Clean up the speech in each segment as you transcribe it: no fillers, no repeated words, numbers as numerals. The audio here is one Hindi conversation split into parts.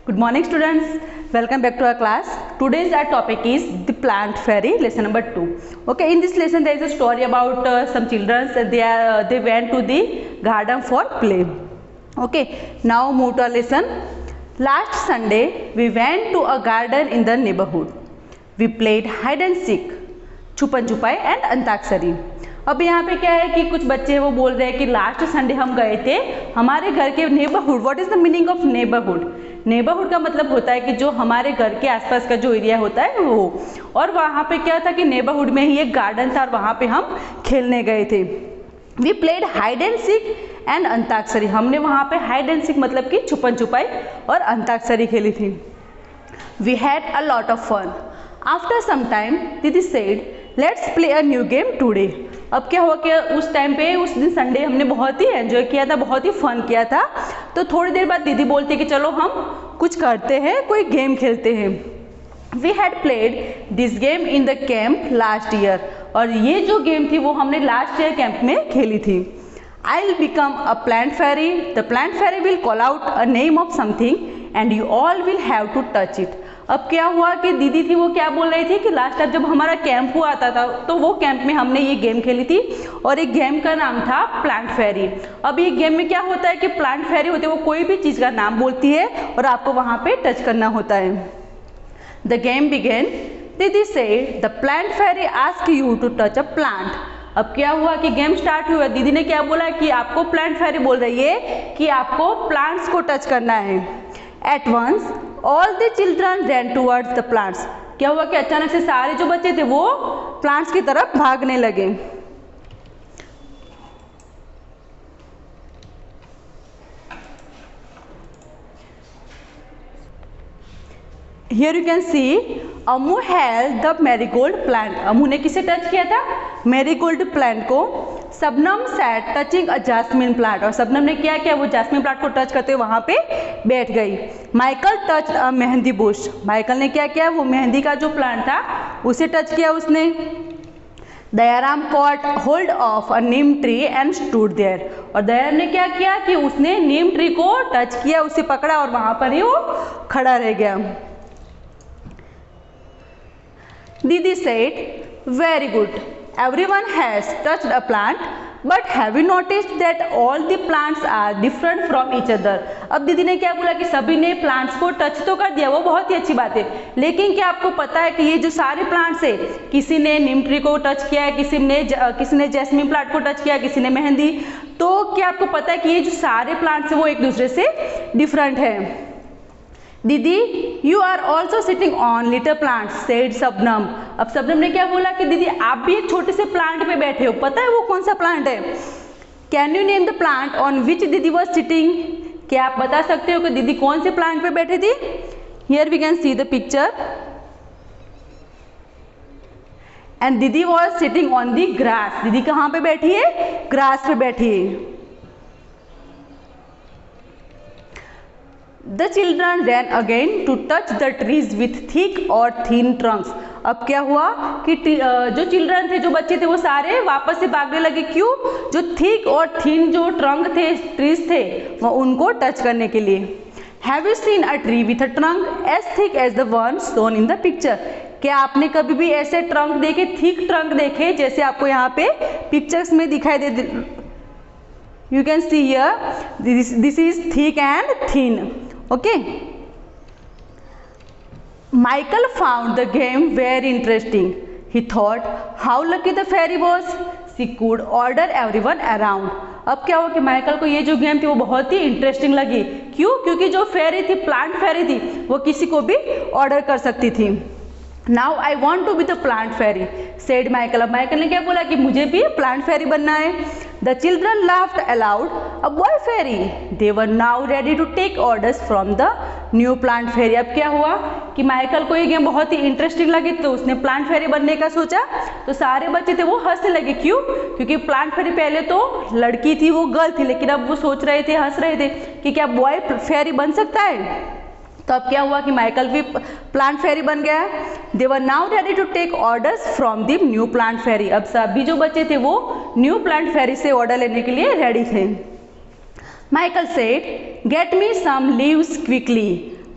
Good morning students, welcome back to our class. Today's our topic is the plant fairy, lesson number 2. Okay, in this lesson there is a story about some children. They went to the garden for play. Okay, now move to our lesson. Last Sunday we went to a garden in the neighborhood. We played hide and seek, छुपन छुपाई and अंताक्षरी. अब यहाँ पे क्या है कि कुछ बच्चे वो बोल रहे हैं कि लास्ट संडे हम गए थे हमारे घर के neighbourhood. What is the meaning of neighbourhood? Neighbourhood का मतलब होता है कि जो हमारे घर के आसपास का जो एरिया होता है वो. और वहाँ पे क्या था कि नेबरहुड में ही एक गार्डन था और वहाँ पे हम खेलने गए थे. We played hide and seek and Antakshari. हमने वहाँ पे हाइड एंड सीक मतलब कि छुपन छुपाई और अंताक्षरी खेली थी. We had a lot of fun. After some time didi said let's play a new game today. अब क्या हुआ कि उस टाइम पे उस दिन संडे हमने बहुत ही एंजॉय किया था, बहुत ही फन किया था. तो थोड़ी देर बाद दीदी बोलती है कि चलो हम कुछ करते हैं, कोई गेम खेलते हैं. We had played this game in the camp last year. और ये जो गेम थी वो हमने लास्ट ईयर कैंप में खेली थी. I will become a plant fairy. The plant fairy will call out a name of something and you all will have to touch it. अब क्या हुआ कि दीदी थी वो क्या बोल रही थी कि लास्ट टाइम जब हमारा कैंप हुआ था तो वो कैंप में हमने ये गेम खेली थी और एक गेम का नाम था प्लांट फेरी. अब ये गेम में क्या होता है कि प्लांट फेरी होती है वो कोई भी चीज़ का नाम बोलती है और आपको वहाँ पे टच करना होता है. The game begin. दीदी से the plant fairy ask you to touch a plant. अब क्या हुआ कि गेम स्टार्ट हुआ. दीदी ने क्या बोला कि आपको प्लांट फेरी बोल रही है कि आपको प्लांट्स को टच करना है. At once all the children ran towards the plants. क्या हुआ कि अचानक से सारे जो बच्चे थे वो प्लांट्स की तरफ भागने लगे. Here you can see Amu held the marigold plant. Amu ने किसे टच किया था? मैरीगोल्ड प्लांट को. सबनम sat touching a jasmine plant. और सबनम ने क्या किया? वो जैस्मिन प्लांट को टच करते हुए वहाँ पे बैठ गई. माइकल टच अ मेहंदी बुश. माइकल ने क्या किया? वो मेहंदी का जो प्लांट था उसे टच किया उसने. Dayaram caught hold of a neem tree and stood there. और दयाराम ने क्या किया कि उसने नीम ट्री को टच किया, उसे पकड़ा और वहाँ पर ही वो खड़ा रह गया. Didi said, very good. Everyone has touched a plant, but have you noticed that all the plants are different from each other? अब दीदी ने क्या बोला कि सभी ने प्लांट्स को टच तो कर दिया, वो बहुत ही अच्छी बात है, लेकिन क्या आपको पता है कि ये जो सारे प्लांट्स है, किसी ने नीम ट्री को टच किया है, किसी ने जैस्मिन प्लांट को टच किया, किसी ने मेहंदी. तो क्या आपको पता है कि ये जो सारे प्लांट्स है वो एक दूसरे से डिफरेंट है. Didi you are also sitting on little plants said Sabnam. अब सबनम ने क्या बोला कि दीदी आप भी एक छोटे से प्लांट पे बैठे हो, पता है वो कौन सा प्लांट है? Can you name the plant on which दीदी वॉज सिटिंग. क्या आप बता सकते हो कि दीदी कौन से प्लांट पे बैठी थी? Here we can see the picture and didi was sitting on the grass. दीदी कहाँ पे बैठी है? ग्रास पे बैठी है. The children ran again to touch the trees with thick or thin trunks. अब क्या हुआ कि जो चिल्ड्रन थे, जो बच्चे थे, वो सारे वापस से भागने लगे. क्यों? जो थिक और थिन जो ट्रंक थे, ट्रीज थे, वो उनको टच करने के लिए. Have you seen a tree with a trunk as thick as the one shown in the picture? क्या आपने कभी भी ऐसे ट्रंक देखे, थिक ट्रंक देखे जैसे आपको यहाँ पे पिक्चर्स में दिखाई दे? You can see here this is thick and thin. Okay. Michael found the game very interesting. He thought how lucky the fairy was. She could order everyone around. अब क्या हुआ कि माइकल को ये जो गेम थी वो बहुत ही इंटरेस्टिंग लगी. क्यों? क्योंकि जो फेरी थी, प्लांट फेरी थी, वो किसी को भी ऑर्डर कर सकती थी. Now I want to be the plant fairy said Michael. अब माइकल ने क्या बोला कि मुझे भी प्लांट फेरी बनना है. The children laughed aloud. A boy fairy. They were now ready to take orders from the new plant fairy. अब क्या हुआ कि माइकल को ये गेम बहुत ही इंटरेस्टिंग लगी तो उसने प्लांट फेरी बनने का सोचा. तो सारे बच्चे थे वो हंसने लगे. क्यों? क्योंकि प्लांट फेरी पहले तो लड़की थी, वो गर्ल थी, लेकिन अब वो सोच रहे थे, हंस रहे थे कि क्या बॉय फेरी बन सकता है. तो अब क्या हुआ कि माइकल भी प्लांट फेरी बन गया. They were now ready to take orders from the new plant fairy. अब सभी जो बच्चे थे वो न्यू प्लांट फेरी से ऑर्डर लेने के लिए रेडी थे. Michael said get me some leaves quickly.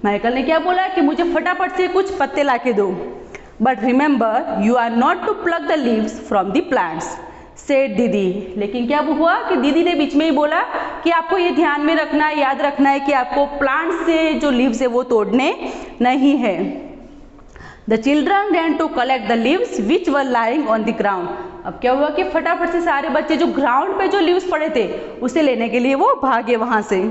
Michael ने क्या बोला कि मुझे फटाफट से कुछ पत्ते ला के दो। But remember you are not to pluck the leaves from the plants said didi. लेकिन क्या हुआ कि दीदी ने बीच में ही बोला कि आपको ये ध्यान में रखना है, याद रखना है कि आपको प्लांट से जो लीव्स है वो तोड़ने नहीं है। The children ran to collect the leaves which were lying on the ground. अब क्या हुआ कि फटाफट से सारे बच्चे जो ग्राउंड पे जो लीव्स पड़े थे उसे लेने के लिए वो भागे वहां से।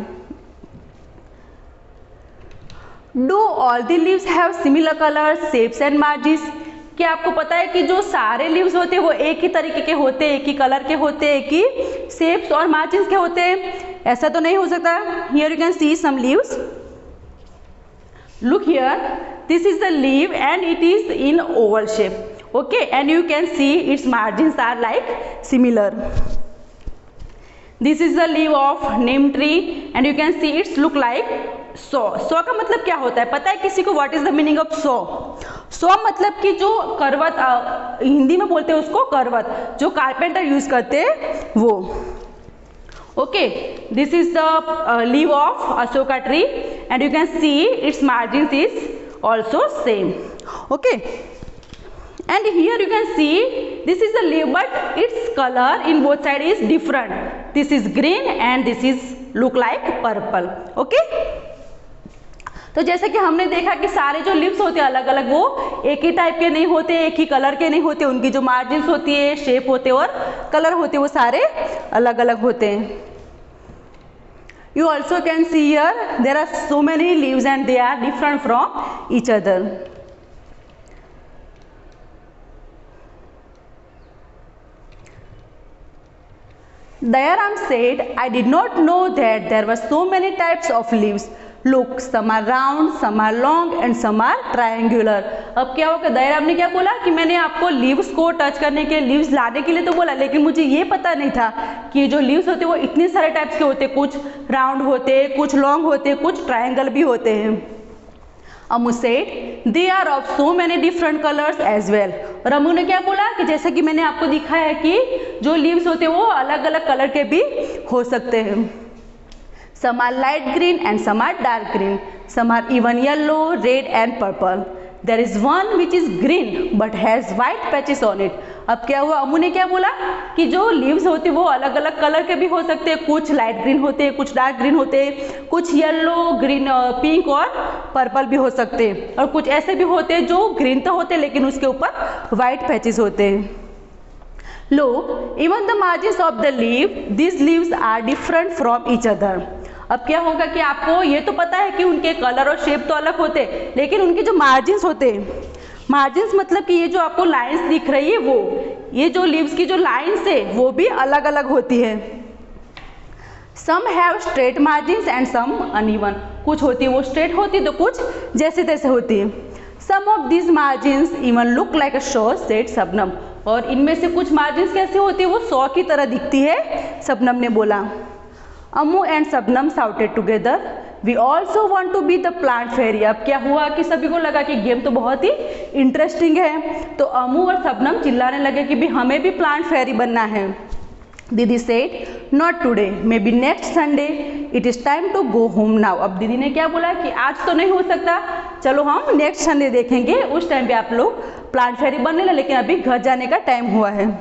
Do all the leaves have similar colours, shapes and margins. क्या आपको पता है कि जो सारे लीव्स होते हैं वो एक ही तरीके के होते हैं, एक ही कलर के होते हैं, एक ही शेप्स और मार्जिन्स के होते हैं? ऐसा तो नहीं हो सकता। Here you can see some leaves. Look here, this is the leaf and it is in oval shape. Okay, and you can see its margins are like similar. This is the leaf of neem tree and you can see it's look like saw. Saw का मतलब क्या होता है पता है किसी को? What is the meaning of saw? saw मतलब कि जो करवत, हिंदी में बोलते हैं उसको करवत, जो कारपेंटर यूज करते हैं वो। Okay, this is the leaf of Ashoka tree and you can see its margins is also same. Okay, and here you can see this is the leaf but its color in both side is different. This is green and this is look like purple. Okay, तो जैसे कि हमने देखा कि सारे जो लीव्स होते हैं अलग अलग, वो एक ही टाइप के नहीं होते, एक ही कलर के नहीं होते, उनकी जो मार्जिन्स होती है, शेप होते हैं और कलर होते हैं वो सारे अलग अलग होते हैं। You also can see here there are so many leaves and they are different from each other. Dayaram said, I did not know that there were so many types of leaves. Look, some are round, some are long and some are triangular. अब क्या होगा, दयाराम ने क्या बोला कि मैंने आपको लीव्स को टच करने के, लीव्स लाने के लिए तो बोला, लेकिन मुझे ये पता नहीं था कि जो लीव्स होते हैं वो इतने सारे टाइप्स के होते हैं, कुछ राउंड होते हैं, कुछ लॉन्ग होते हैं, कुछ ट्रायंगल भी होते हैं। Amu said they are of so many different colours as well. और अमू ने क्या बोला कि जैसे कि मैंने आपको दिखाया है कि जो लीव्स होते हैं वो अलग अलग कलर के भी हो सकते हैं। Some are light green and some are dark green. Some are even yellow, red and purple. There is one which is green but has white patches on it. अब क्या हुआ, अमू ने क्या बोला कि जो लीव्स होते हैं वो अलग अलग कलर के भी हो सकते हैं, कुछ लाइट ग्रीन होते हैं, कुछ डार्क ग्रीन होते हैं, कुछ येलो, ग्रीन, पिंक और पर्पल भी हो सकते हैं, और कुछ ऐसे भी होते हैं जो ग्रीन तो होते हैं लेकिन उसके ऊपर वाइट पैचेस होते हैं। Look, even the margins of the leaf, these leaves are different from each other. अब क्या होगा कि आपको ये तो पता है कि उनके कलर और शेप तो अलग होते हैं, लेकिन उनके जो मार्जिन्स होते हैं, मार्जिन्स मतलब कि ये जो आपको लाइंस दिख रही है वो, ये जो लीव्स की जो लाइंस है वो भी अलग अलग होती है। Some have straight margins and some uneven. कुछ होती है वो स्ट्रेट होती है तो कुछ जैसे तैसे होती है। Some of this margins even look like a shaw said Shabnam. और इनमें से कुछ मार्जिन्स कैसे होती है, वो शॉ की तरह दिखती है, शबनम ने बोला। Amu and Shabnam shouted together, we also want to be the plant fairy. अब क्या हुआ कि सभी को लगा कि गेम तो बहुत ही इंटरेस्टिंग है, तो अमू और शबनम चिल्लाने लगे कि भी हमें भी प्लांट फेरी बनना है। Didi said not today, may be next Sunday, it is time to go home now. अब दीदी ने क्या बोला कि आज तो नहीं हो सकता, चलो हम नेक्स्ट संडे देखेंगे, उस टाइम पे आप लोग प्लांट फेरी बनने लगे, लेकिन अभी घर जाने का टाइम हुआ है।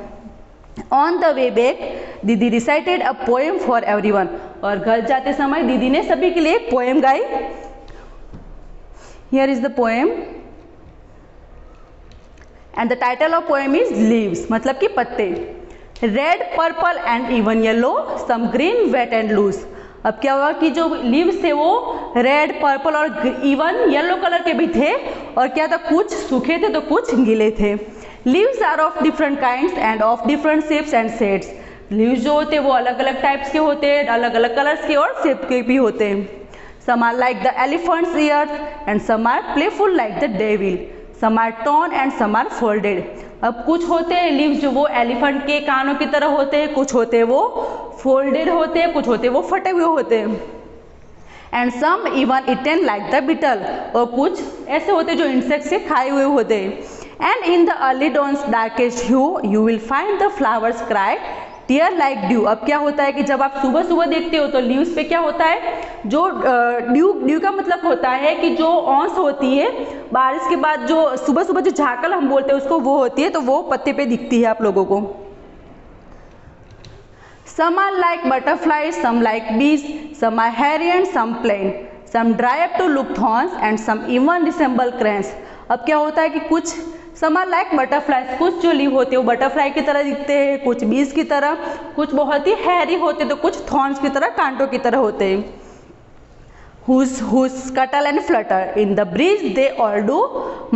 ऑन द वे बैक दीदी recited a poem for everyone. और घर जाते समय दीदी ने सभी के लिए एक पोएम गाई। Here is the poem and the title of poem is leaves, मतलब कि पत्ते। Red, purple and even yellow, some green, wet and loose. अब क्या हुआ कि जो लीव्स थे वो रेड, पर्पल और इवन येलो कलर के भी थे, और क्या था, कुछ सूखे थे तो कुछ गीले थे। Leaves are of different kinds and of different shapes and shades. Leaves जो होते हैं वो अलग अलग टाइप्स के होते हैं, अलग अलग कलर्स के और शेप के भी होते हैं। Some are like the elephant's ears and some are playful like the devil, some are torn and some are folded. अब कुछ होते हैं लीव्स जो वो एलिफेंट के कानों की तरह होते हैं, कुछ होते हैं वो फोल्डेड होते हैं, कुछ होते हैं वो फटे हुए होते हैं। And some even eaten like the beetle, और कुछ ऐसे होते हैं जो इंसेक्ट से खाए हुए होते हैं। And in the early dawn's darkest hue you will find the flowers cry tear like dew. अब क्या होता है कि जब आप सुबह सुबह देखते हो तो लीव्स पे क्या होता है, जो ड्यू का मतलब होता है कि जो औंस होती है बारिश के बाद, जो सुबह सुबह जो झाकल हम बोलते हैं उसको, वो होती है, तो वो पत्ते पे दिखती है आप लोगों को। Some are like butterflies, some like bees, some are hairy and some plain. Some dry up to look thorns and some even resemble cranes. अब क्या होता है कि कुछ some are like butterflies, कुछ जो लीव होते हैं वो बटरफ्लाई की तरह दिखते हैं, कुछ बीज की तरह, कुछ बहुत ही हैरी होते हैं, तो कुछ थॉर्न्स की तरह, कांटों की तरह होते हैं। Whose scuttle and flutter in the breeze they all do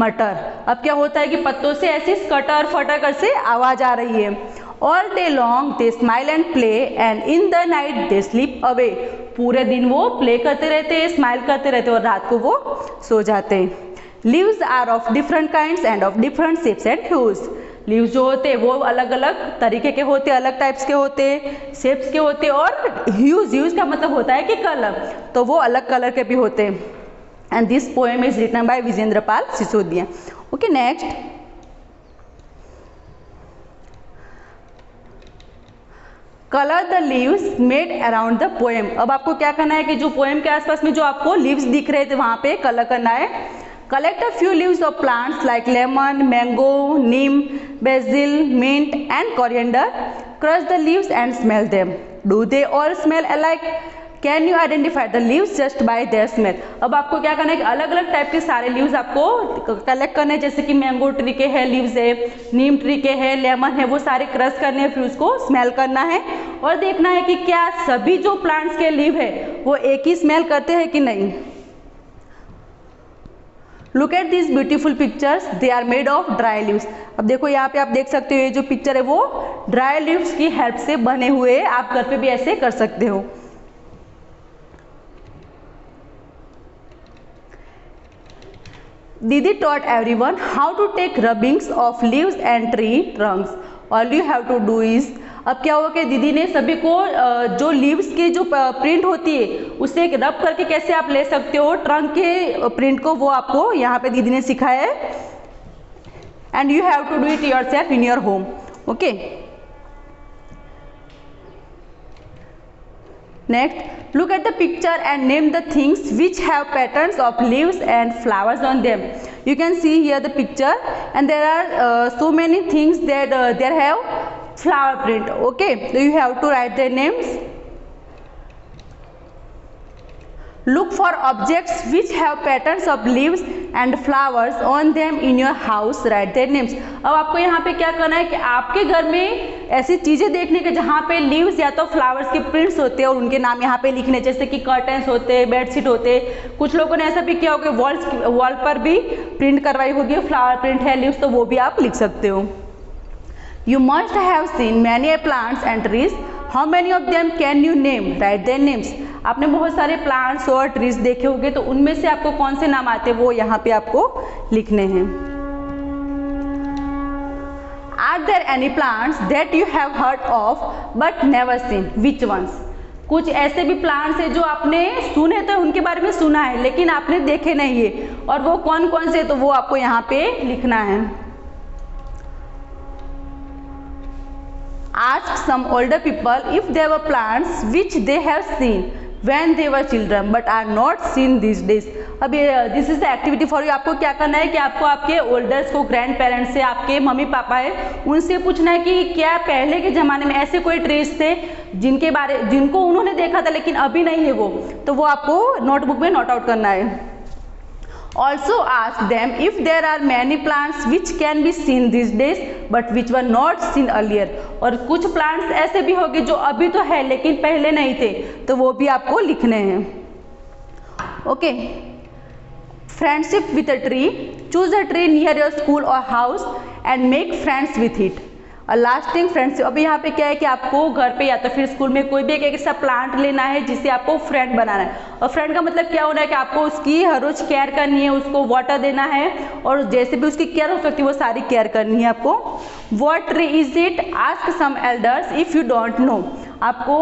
mutter. अब क्या होता है कि पत्तों से ऐसी स्कटर फटर से आवाज आ रही है। All day long they smile and play and in the night they sleep away. पूरे दिन वो प्ले करते रहते हैं, स्माइल करते रहते हैं और रात को वो सो जाते हैं। Leaves are of different kinds and of different shapes and hues. Leaves जो होते हैं वो अलग अलग तरीके के होते हैं, अलग टाइप्स के होते हैं, शेप्स के होते हैं, और ह्यूज का मतलब होता है कि कलर, तो वो अलग कलर के भी होते हैं। And this poem is written by Vijendra Pal Sisodia. Okay, next, colour the leaves made around the poem. अब आपको क्या करना है कि जो पोएम के आसपास में जो आपको लीव्स दिख रहे थे वहां पे कलर करना है। Collect a few leaves of plants like lemon, mango, neem, basil, mint and coriander. Crush the leaves and smell them. Do they all smell alike? Can you identify the leaves just by their smell? अब आपको क्या करना है कि अलग अलग टाइप के सारे लीव्स आपको कलेक्ट करने हैं, जैसे कि मैंगो ट्री के है लीव्स है, नीम ट्री के है, लेमन है, वो सारे क्रश करने हैं, फिर उसको स्मेल करना है और देखना है कि क्या सभी जो प्लांट्स के लीव है वो एक ही स्मेल करते हैं कि नहीं। Look at this beautiful pictures, they are made of dry leaves. अब देखो यहाँ पे आप देख सकते हो ये जो पिक्चर है वो ड्राई लीव्स की हेल्प से बने हुए, आप घर पे भी ऐसे कर सकते हो। Didi taught everyone how to take rubbings of leaves and tree trunks. All you have to do is, अब क्या हुआ कि दीदी ने सभी को जो लीव्स की जो प्रिंट होती है उससे एक रब करके कैसे आप ले सकते हो ट्रंक के प्रिंट को, वो आपको यहाँ पे दीदी ने सिखाया है। And you have to do it yourself in your home. Okay, next, look at the picture and name the things which have patterns of leaves and flowers on them. You can see here the picture and there are so many things that there have flower print. Okay, so you have to write their names. Look for objects which have patterns of leaves and flowers on them in your house. Write their names. अब आपको यहाँ पे क्या करना है कि आपके घर में ऐसी चीजें देखने के जहाँ पे लीव्स या तो फ्लावर्स के प्रिंट्स होते हैं और उनके नाम यहाँ पे लिखने, जैसे कि कर्टन्स होते हैं, बेडशीट होते हैं। कुछ लोगों ने ऐसा भी किया होगा वॉल पर भी प्रिंट करवाई होगी, फ्लावर प्रिंट है लीव्स, तो वो भी आप लिख सकते हो। You must have seen many plants and trees. How many of them can you name? Write their names. आपने बहुत सारे प्लांट्स और ट्रीज देखे होंगे, तो उनमें से आपको कौन से नाम आते हैं वो यहाँ पे आपको लिखने हैं। Are there any plants that you have heard of but never seen? Which ones? कुछ ऐसे भी प्लांट्स हैं जो आपने सुने तो उनके बारे में सुना है लेकिन आपने देखे नहीं है, और वो कौन कौन से, तो वो आपको यहाँ पे लिखना है। Ask some older people if there were plants which they have seen when they were children but are not seen these days. अब ये this is the activity for you. आपको क्या करना है कि आपको आपके ओल्डर्स को, ग्रैंड पेरेंट्स से, आपके मम्मी पापा है उनसे पूछना है कि क्या पहले के ज़माने में ऐसे कोई ट्रीज थे जिनको उन्होंने देखा था लेकिन अभी नहीं है वो, तो वो आपको नोटबुक में नोट आउट करना है। Also ask them if there are many plants which can be seen these days but which were not seen earlier. और कुछ प्लांट्स ऐसे भी होंगे जो अभी तो है लेकिन पहले नहीं थे, तो वो भी आपको लिखने हैं। Okay, friendship with a tree, choose a tree near your school और house and make friends with it. Lasting friendship, अभी यहाँ पे क्या है कि आपको घर पे या तो फिर स्कूल में कोई भी एक ऐसा प्लांट लेना है जिससे आपको फ्रेंड बनाना है। और फ्रेंड का मतलब क्या होना है कि आपको उसकी हर रोज केयर करनी है, उसको वाटर देना है और जैसे भी उसकी केयर हो सकती है वो सारी केयर करनी है आपको। What tree is it? Ask some elders if you don't know. आपको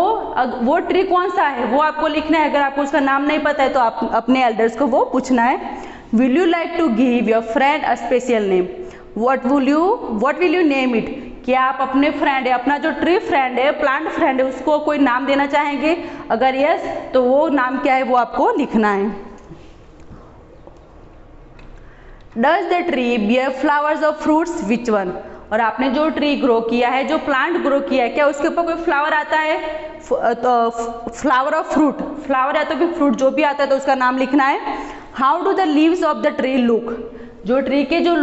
वो ट्री कौन सा है वो आपको लिखना है। अगर आपको उसका नाम नहीं पता है तो आप अपने एल्डर्स को वो पूछना है। Will you like to give your friend a special name? What will you name it? क्या आप अपने फ्रेंड है, अपना जो ट्री फ्रेंड है, प्लांट फ्रेंड है, उसको कोई नाम देना चाहेंगे? अगर यस तो वो नाम क्या है वो आपको लिखना है। Does the tree beer flowers और फ्रूट्स, विच वन? और आपने जो ट्री ग्रो किया है, जो प्लांट ग्रो किया है, क्या उसके ऊपर कोई फ्लावर आता है? तो फ्लावर और फ्रूट, फ्लावर या तो फिर फ्रूट जो भी आता है तो उसका नाम लिखना है। How do the leaves of the tree look? जो ट्री के जो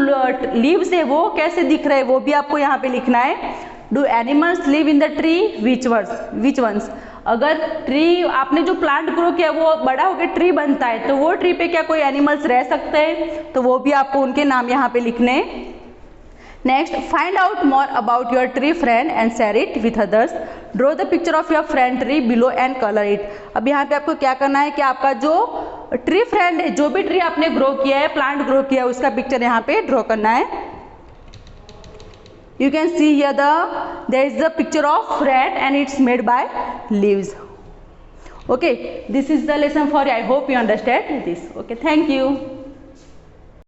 लीव्स है वो कैसे दिख रहे हैं वो भी आपको यहाँ पे लिखना है। Do animals live in the tree, which ones? अगर ट्री आपने जो प्लांट ग्रो किया वो बड़ा होकर ट्री बनता है तो वो ट्री पे क्या कोई एनिमल्स रह सकते हैं? तो वो भी आपको उनके नाम यहाँ पे लिखने। Next, find out more about your tree friend and share it with others. Draw the picture of your friend tree below and colour it. अब यहाँ पे आपको क्या करना है कि आपका जो ट्री फ्रेंड है, जो भी ट्री आपने ग्रो किया है, प्लांट ग्रो किया है, उसका पिक्चर यहाँ पे ड्रॉ करना है। You can see here there is the picture of friend and it's made by leaves. Okay, this is the lesson for you. I hope you understand this. Okay, thank you.